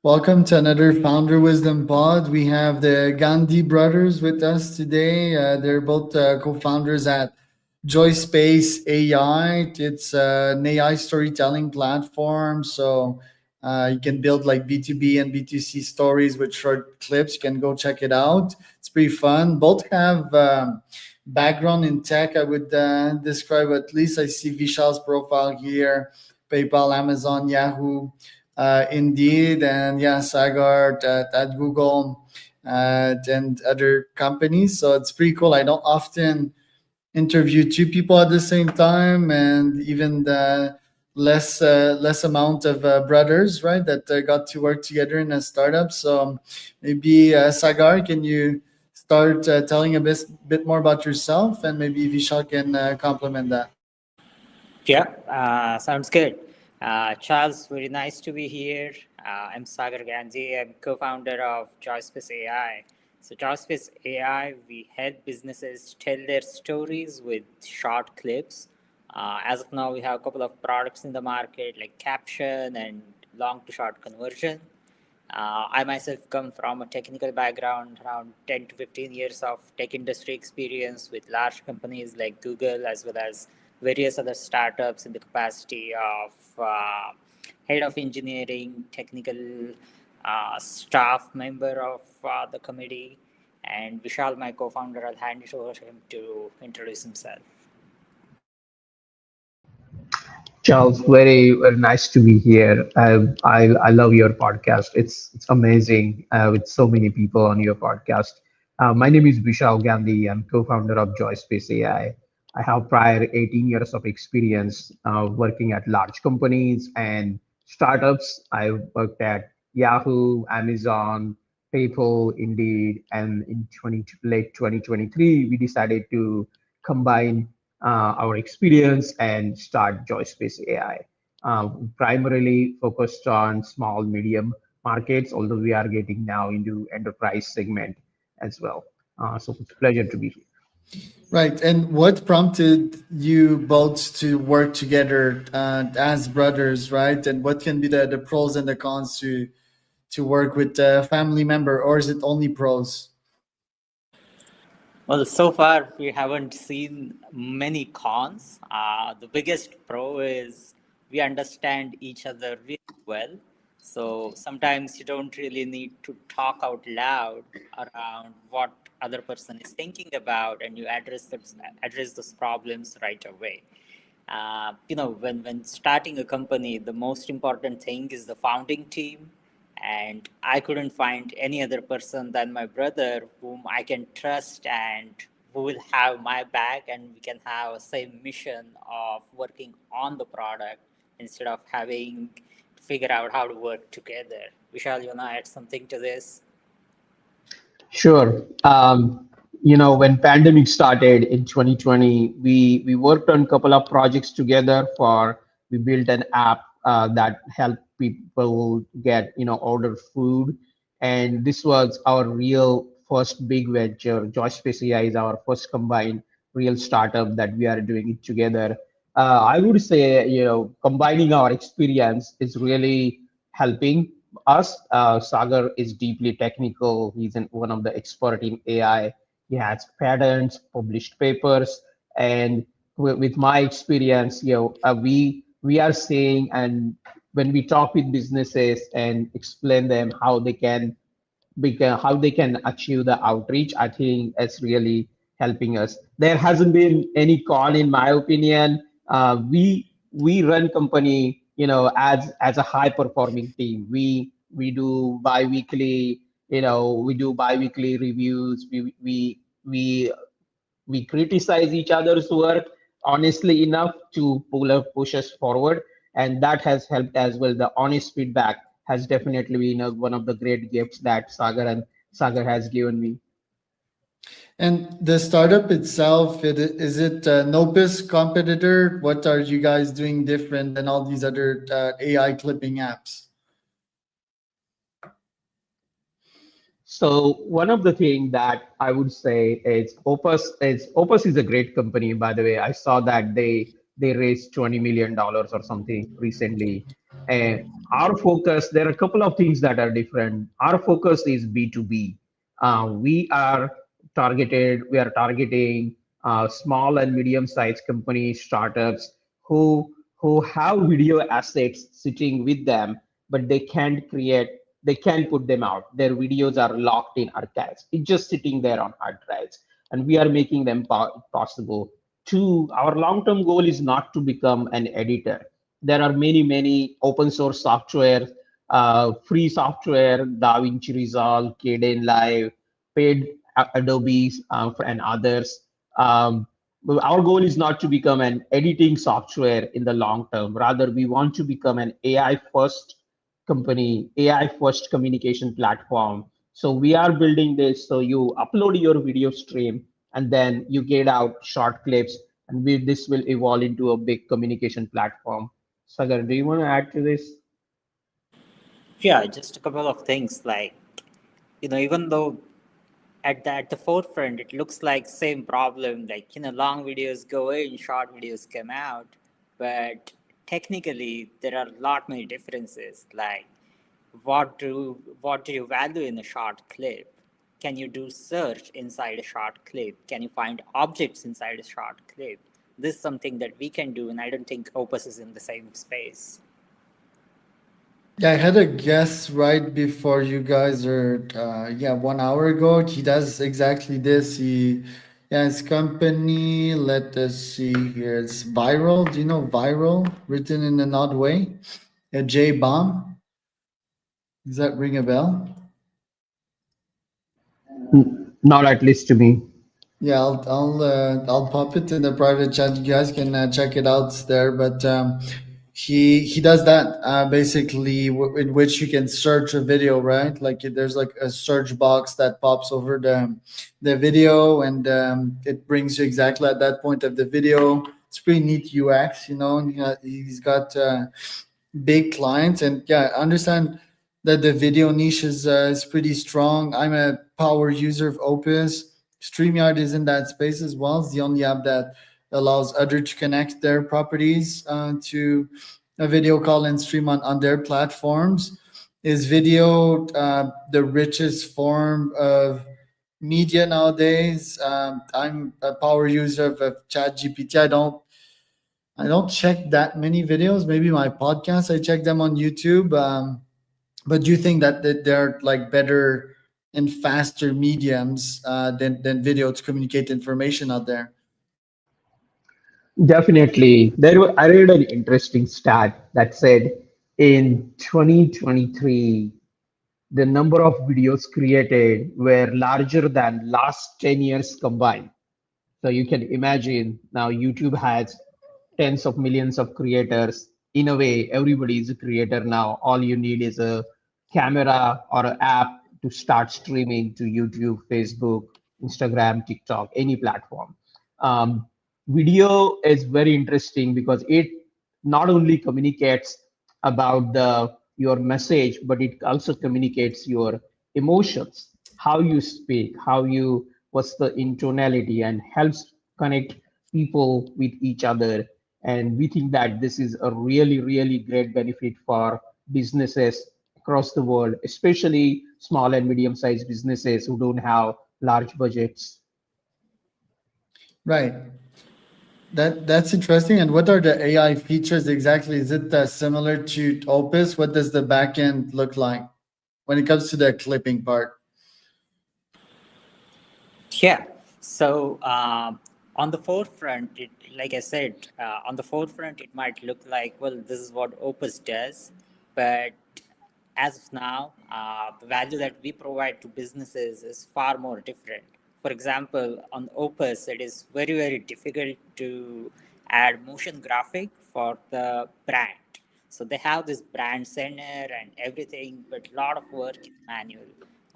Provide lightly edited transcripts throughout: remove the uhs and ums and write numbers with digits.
Welcome to another Founder Wisdom Pod. We have the Gandhi brothers with us today. They're both co-founders at JoySpace AI. It's an AI storytelling platform. So you can build like B2B and B2C stories with short clips. You can go check it out. It's pretty fun. Both have background in tech. I would describe, at least I see Vishal's profile here: PayPal, Amazon, Yahoo, Indeed, and yeah, Sagart at Google and other companies. So it's pretty cool. I don't often interview two people at the same time, and even the less amount of brothers, right, that got to work together in a startup. So maybe Sagar, can you start telling a bit more about yourself, and maybe Vishal can complement that. Yeah, sounds good. Charles, very nice to be here. I'm Sagar Gandhi. I'm co-founder of JoySpace AI. So JoySpace AI, we help businesses tell their stories with short clips. As of now, we have a couple of products in the market like caption and long to short conversion. I myself come from a technical background, around 10 to 15 years of tech industry experience with large companies like Google, as well as various other startups in the capacity of head of engineering, technical staff member of the committee. And Vishal, my co-founder, I'll hand it over to him to introduce himself. Charles, very nice to be here. I love your podcast. It's amazing with so many people on your podcast. My name is Vishal Gandhi. I'm co-founder of JoySpace AI. I have prior 18 years of experience working at large companies and startups. I worked at Yahoo, Amazon, PayPal, Indeed, and in late 2023, we decided to combine our experience and start JoySpace AI. Primarily focused on small, medium markets, although we are getting now into enterprise segment as well. So it's a pleasure to be here. Right. And what prompted you both to work together as brothers, right? And what can be the pros and the cons to work with a family member, or is it only pros? Well, so far we haven't seen many cons. The biggest pro is we understand each other really well. So sometimes you don't really need to talk out loud around what other person is thinking about, and you address those problems right away. When starting a company, the most important thing is the founding team, and I couldn't find any other person than my brother whom I can trust and who will have my back, and we can have a same mission of working on the product instead of having to figure out how to work together. Vishal, you want to add something to this? Sure. When pandemic started in 2020, we worked on a couple of projects together. We built an app that helped people get order food, and this was our real first big venture. Josh AI is our first combined real startup that we are doing it together. I would say combining our experience is really helping us. Sagar is deeply technical. He's one of the expert in AI. He has patents, published papers, and with my experience, we are saying, and when we talk with businesses and explain them how they can achieve the outreach, I think it's really helping us. There hasn't been any con, in my opinion. We run company, as a high performing team. We do biweekly, reviews. We criticize each other's work honestly enough to push us forward, and that has helped as well. The honest feedback has definitely been one of the great gifts that Sagar has given me. And the startup itself, is it a Nopus competitor? What are you guys doing different than all these other AI clipping apps? So one of the things that I would say is Opus is a great company, by the way. I saw that They raised $20 million or something recently. And our focus, there are a couple of things that are different. Our focus is B2B. We are targeting small and medium-sized companies, startups who have video assets sitting with them, but they can't put them out. Their videos are locked in archives. It's just sitting there on hard drives, and we are making them possible. Two, our long-term goal is not to become an editor. There are many open source software, free software, DaVinci Resolve, Kden Live, paid Adobe and others. But our goal is not to become an editing software in the long term. Rather, we want to become an AI first company, AI first communication platform. So we are building this. So you upload your video stream and then you get out short clips, and this will evolve into a big communication platform. Sagar, do you want to add to this? Yeah, just a couple of things like, even though at the forefront it looks like same problem, like, long videos go in, short videos come out, but technically there are a lot many differences. Like, what do you value in a short clip? Can you do search inside a short clip? Can you find objects inside a short clip? This is something that we can do, and I don't think Opus is in the same space. Yeah, I had a guess right before you guys are, yeah, 1 hour ago. He does exactly this. Yeah, his company, let us see here. It's Viral. Do you know Viral? Written in an odd way. A J bomb. Does that ring a bell? Not at least to me. Yeah, I'll pop it in the private chat. You guys can check it out there. But he does that basically, in which you can search a video, right? Like there's like a search box that pops over the video, and it brings you exactly at that point of the video. It's pretty neat UX, And he's got big clients, and yeah, I understand that the video niche is pretty strong. I'm a power user of Opus. StreamYard is in that space as well. It's the only app that allows other to connect their properties to a video call and stream on their platforms. Is video the richest form of media nowadays? I'm a power user of ChatGPT. I don't check that many videos. Maybe my podcasts, I check them on YouTube. But do you think that they're like better and faster mediums than video to communicate information out there? Definitely. I read an interesting stat that said in 2023, the number of videos created were larger than last 10 years combined. So you can imagine now YouTube has tens of millions of creators. In a way, everybody is a creator now. All you need is a camera or an app to start streaming to YouTube, Facebook, Instagram, TikTok, any platform. Um, Video is very interesting because it not only communicates about your message, but it also communicates your emotions, how you speak, what's the intonality, and helps connect people with each other. And we think that this is a really great benefit for businesses across the world, especially small and medium-sized businesses who don't have large budgets. Right. That's interesting. And what are the AI features exactly? Is it similar to Opus? What does the backend look like when it comes to the clipping part? Yeah. So on the forefront, like I said, on the forefront, it might look like, well, this is what Opus does, but as of now, the value that we provide to businesses is far more different. For example, on Opus, it is very difficult to add motion graphic for the brand. So they have this brand center and everything, but a lot of work is manual.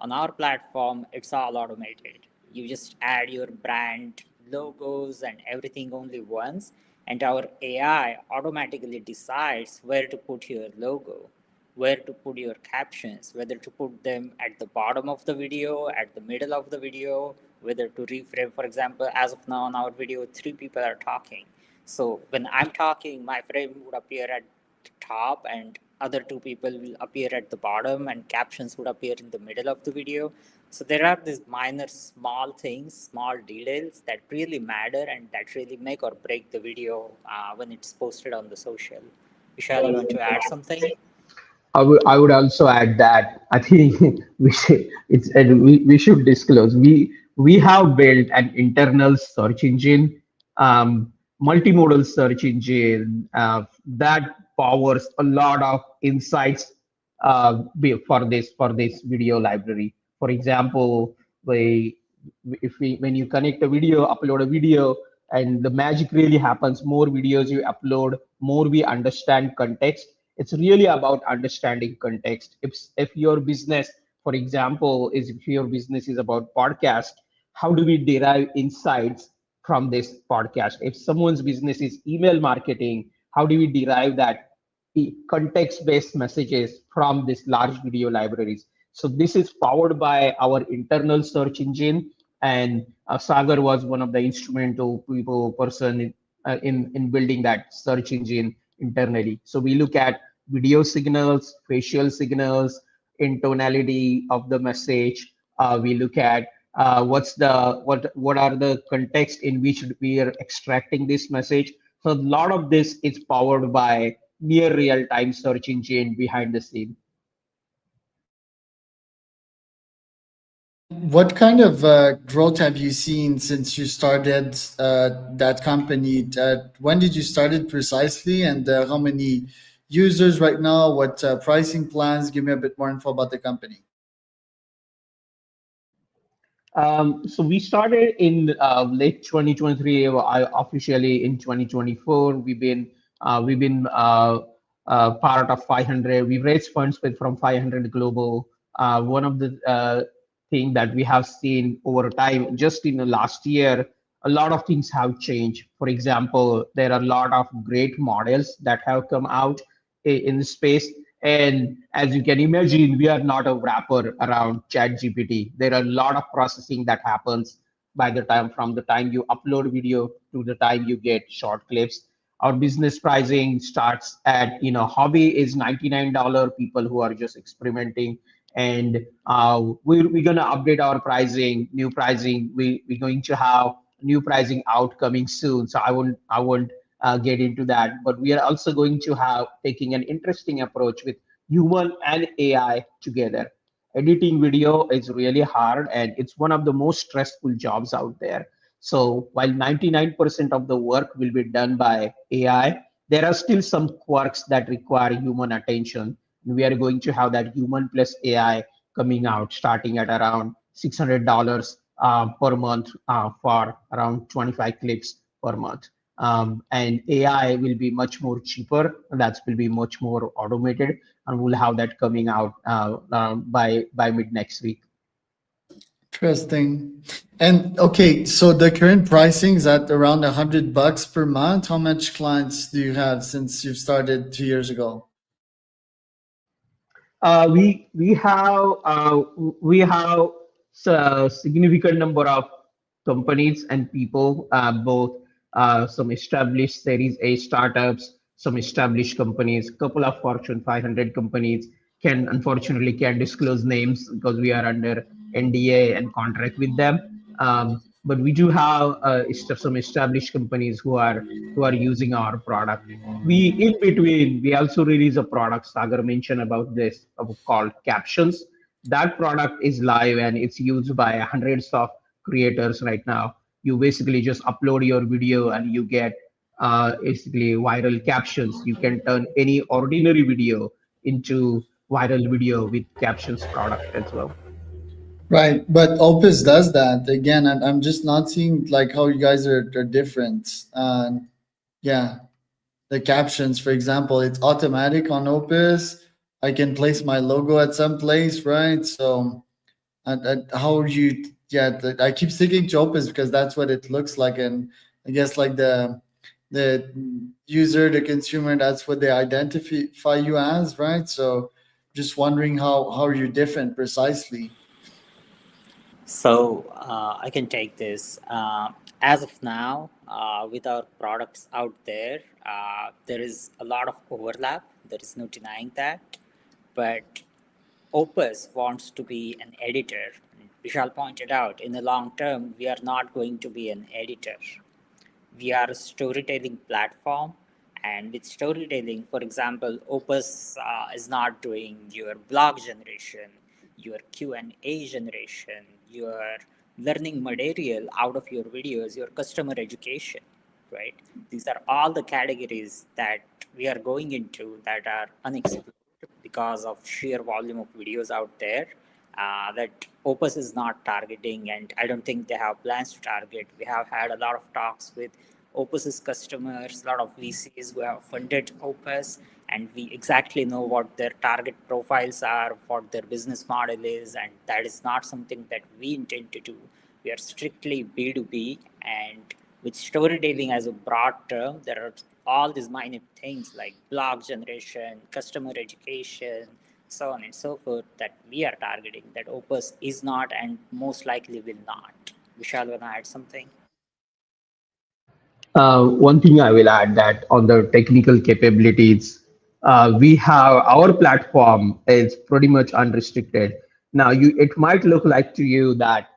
On our platform, it's all automated. You just add your brand logos and everything only once, and our AI automatically decides where to put your logo, where to put your captions, whether to put them at the bottom of the video, at the middle of the video, whether to reframe. For example, as of now on our video, 3 people are talking. So when I'm talking, my frame would appear at the top and other two people will appear at the bottom and captions would appear in the middle of the video. So there are these minor small things, small details that really matter and that really make or break the video when it's posted on the social. Vishal, you want to add something? I would also add that I think we should disclose we have built an internal search engine, multimodal search engine that powers a lot of insights for this video library. For example, we if we when you connect a video, upload a video, and the magic really happens. More videos you upload, more we understand context. It's really about understanding context. If your business, for example, is if your business is about podcast, how do we derive insights from this podcast? If someone's business is email marketing, how do we derive that context-based messages from this large video libraries? So this is powered by our internal search engine, and Sagar was one of the instrumental people person in building that search engine internally. So we look at video signals, facial signals, in tonality of the message. We look at what are the context in which we are extracting this message. So a lot of this is powered by near real time search engine behind the scene. And what kind of growth have you seen since you started that company? When did you start it precisely, and how many users right now? What pricing plans? Give me a bit more info about the company. So we started in late 2023. Officially in 2024, we've been part of 500. We've raised funds from 500 global. One of the thing that we have seen over time, just in the last year, a lot of things have changed. For example, there are a lot of great models that have come out in the space. And as you can imagine, we are not a wrapper around ChatGPT. There are a lot of processing that happens by the time from the time you upload video to the time you get short clips. Our business pricing starts at, hobby is $99, people who are just experimenting. And we're going to update our pricing, new pricing. We're going to have new pricing out coming soon. So I won't get into that. But we are also going to have taking an interesting approach with human and AI together. Editing video is really hard and it's one of the most stressful jobs out there. So while 99% of the work will be done by AI, there are still some quirks that require human attention. We are going to have that human plus AI coming out starting at around $600 per month for around 25 clips per month. And AI will be much more cheaper. That will be much more automated, and we'll have that coming out by mid next week. Interesting. And okay, so the current pricing is at around $100 per month. How much clients do you have since you've started 2 years ago? We have a significant number of companies and people, both some established Series A startups, some established companies, couple of Fortune 500 companies. Can unfortunately can't disclose names because we are under NDA and contract with them. But we do have some established companies who are using our product. We in between we also release a product. Sagar mentioned about this called Captions. That product is live and it's used by hundreds of creators right now. You basically just upload your video and you get basically viral captions. You can turn any ordinary video into viral video with Captions product as well. Right, but Opus does that. Again, I'm just not seeing like how you guys are different. Yeah, the captions, for example, it's automatic on Opus. I can place my logo at some place, right? So, how are you? Yeah, I keep sticking to Opus because that's what it looks like, and I guess like the user, the consumer, that's what they identify you as, right? So, just wondering how are you different precisely? So I can take this. As of now, with our products out there, there is a lot of overlap. There is no denying that. But Opus wants to be an editor. Vishal pointed out in the long term, we are not going to be an editor. We are a storytelling platform, and with storytelling, for example, Opus is not doing your blog generation, your Q&A generation, your learning material out of your videos, your customer education, right? These are all the categories that we are going into that are unexplored because of sheer volume of videos out there that Opus is not targeting, and I don't think they have plans to target. We have had a lot of talks with Opus's customers, a lot of VCs who have funded Opus, and we exactly know what their target profiles are, what their business model is, and that is not something that we intend to do. We are strictly B2B, and with storytelling as a broad term, there are all these minor things like blog generation, customer education, so on and so forth that we are targeting that Opus is not and most likely will not. Vishal, want to add something? One thing I will add that on the technical capabilities, we have our platform is pretty much unrestricted. Now, it might look like to you that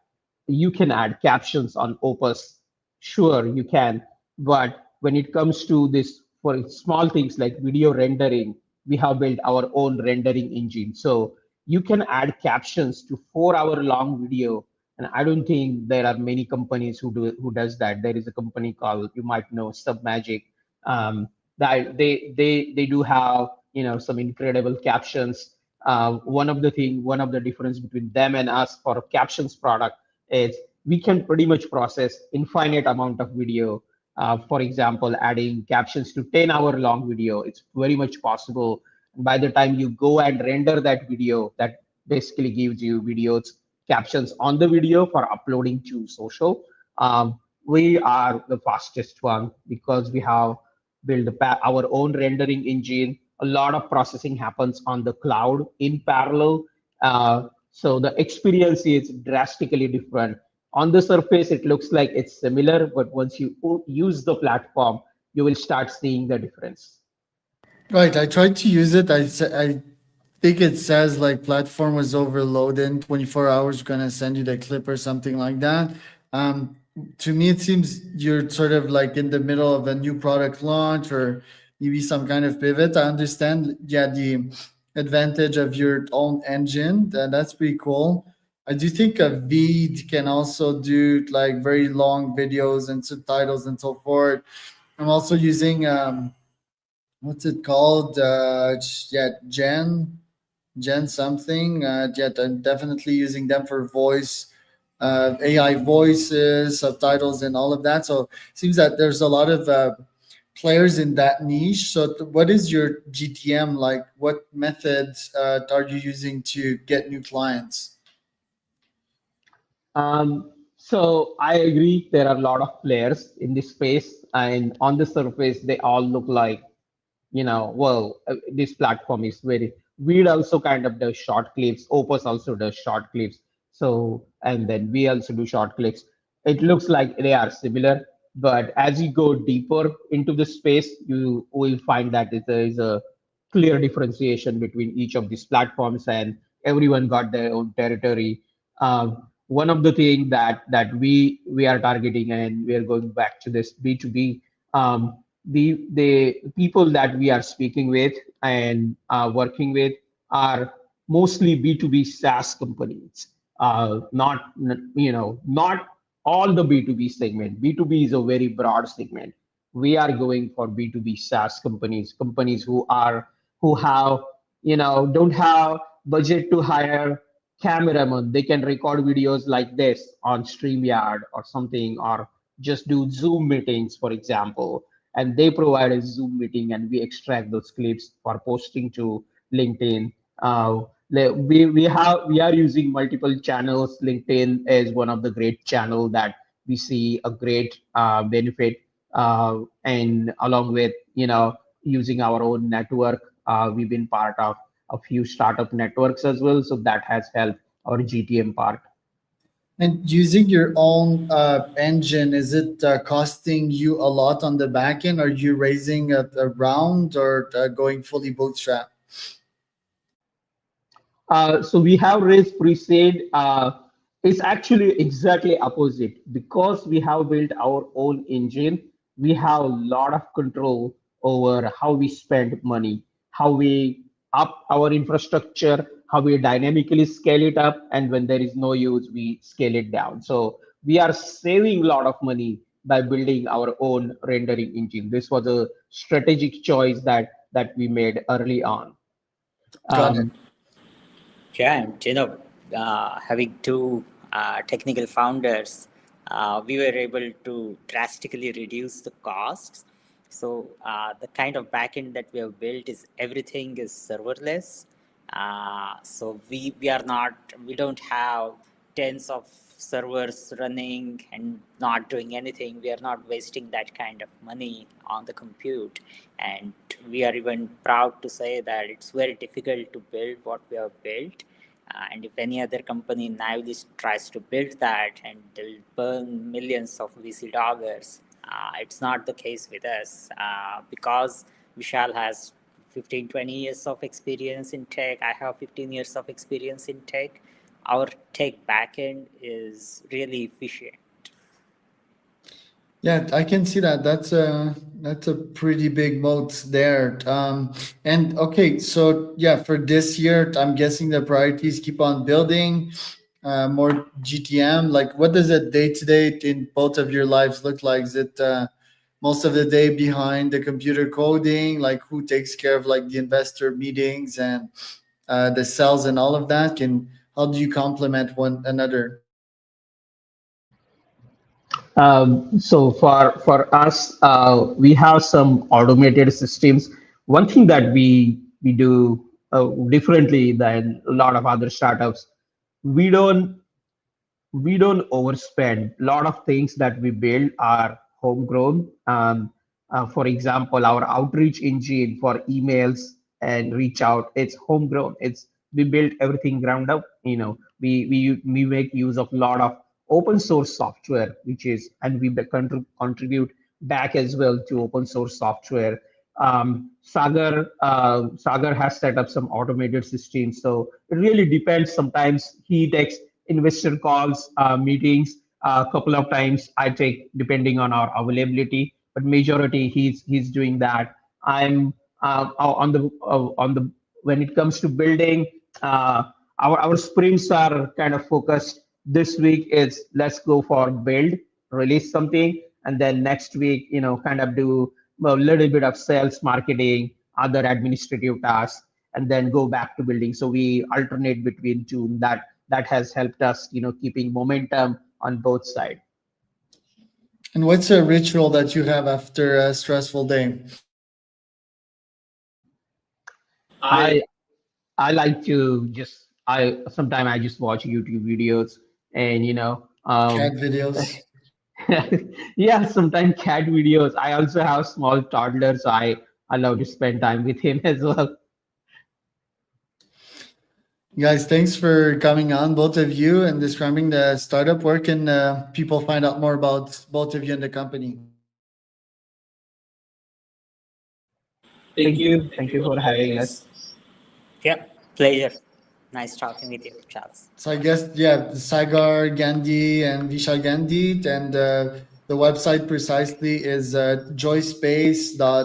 you can add captions on Opus. Sure, you can, but when it comes to this, for small things like video rendering, we have built our own rendering engine. So you can add captions to 4 hour long video, and I don't think there are many companies who does that. There is a company called, you might know, Submagic, that they do have, some incredible captions. One of the difference between them and us for a captions product is we can pretty much process infinite amount of video. For example, adding captions to 10-hour long video, it's very much possible. By the time you go and render that video, that basically gives you videos captions on the video for uploading to social. We are the fastest one because we have built our own rendering engine. A lot of processing happens on the cloud in parallel. So the experience is drastically different. On the surface, it looks like it's similar, but once you use the platform, you will start seeing the difference. Right. I tried to use it. I think it says like platform was overloaded in 24 hours. Gonna send you the clip or something like that. Um, to me, it seems you're sort of like in the middle of a new product launch or maybe some kind of pivot. I understand, yeah, the advantage of your own engine. That's pretty cool. I do think a Veed can also do like very long videos and subtitles and so forth. I'm also using what's it called? Yeah, Gen something. Yet I'm definitely using them for voice, AI voices, subtitles, and all of that. So it seems that there's a lot of players in that niche. So what is your GTM like? What methods are you using to get new clients? So I agree there are a lot of players in this space, and on the surface, they all look like, well, this platform is very, Weed also kind of does short clips, Opus also does short clips. So, and then we also do short clips. It looks like they are similar, but as you go deeper into the space, you will find that there is a clear differentiation between each of these platforms, and everyone got their own territory. One of the things that we are targeting, and we are going back to this B2B, the people that we are speaking with and working with are mostly B2B SaaS companies. Not all the B2B segment. B2B is a very broad segment. We are going for B2B SaaS companies, companies who have, don't have budget to hire cameraman. They can record videos like this on StreamYard or something, or just do Zoom meetings, for example. And they provide a Zoom meeting, and we extract those clips for posting to LinkedIn. We are using multiple channels. LinkedIn is one of the great channel that we see a great benefit, and along with, using our own network, we've been part of a few startup networks as well, so that has helped our GTM part. And using your own engine, is it costing you a lot on the back end? Are you raising a round or going fully bootstrap? So we have raised pre-seed. It's actually exactly opposite because we have built our own engine. We have a lot of control over how we spend money, how we up our infrastructure, how we dynamically scale it up, and when there is no use, we scale it down. So we are saving a lot of money by building our own rendering engine. This was a strategic choice that we made early on. Got it. Um, Yeah, and having two technical founders, we were able to drastically reduce the costs. So the kind of backend that we have built is everything is serverless. So we don't have tens of servers running and not doing anything. We are not wasting that kind of money on the compute, and we are even proud to say that it's very difficult to build what we have built. And if any other company naively tries to build that and they'll burn millions of VC dollars, it's not the case with us because Vishal has 15, 20 years of experience in tech. I have 15 years of experience in tech. Our tech backend is really efficient. Yeah, I can see that. That's a pretty big moat there. And okay, so yeah, for this year, I'm guessing the priorities keep on building, more GTM. Like, what does a day to day in both of your lives look like? Is it most of the day behind the computer coding? Like, who takes care of like the investor meetings and the sales and all of that? And how do you complement one another? So for us, we have some automated systems. One thing that we do differently than a lot of other startups, we don't we don't overspend. A lot of things that we build are homegrown. For example, our outreach engine for emails and reach out, it's homegrown. It's we built everything ground up. We make use of a lot of open source software, which is and we contribute back as well to open source software. Sagar has set up some automated systems, so it really depends. Sometimes he takes investor calls, meetings. A couple of times I take depending on our availability, but majority he's doing that. I'm on the when it comes to building. Our sprints are kind of focused. This week is let's go for build, release something, and then next week, kind of do a little bit of sales, marketing, other administrative tasks, and then go back to building. So we alternate between two. That has helped us, keeping momentum on both sides. And what's a ritual that you have after a stressful day? I I like to just I sometimes I just watch YouTube videos and Cat videos. yeah, sometimes cat videos. I also have small toddlers, so I love to spend time with him as well. Guys, thanks for coming on, both of you, and describing the startup. Where can people find out more about both of you and the company? Thank you for having us. Yeah, pleasure. Nice talking with you, Charles. So I guess, yeah, Sagar Gandhi and Vishal Gandhi, and the website precisely is joyspace.ai.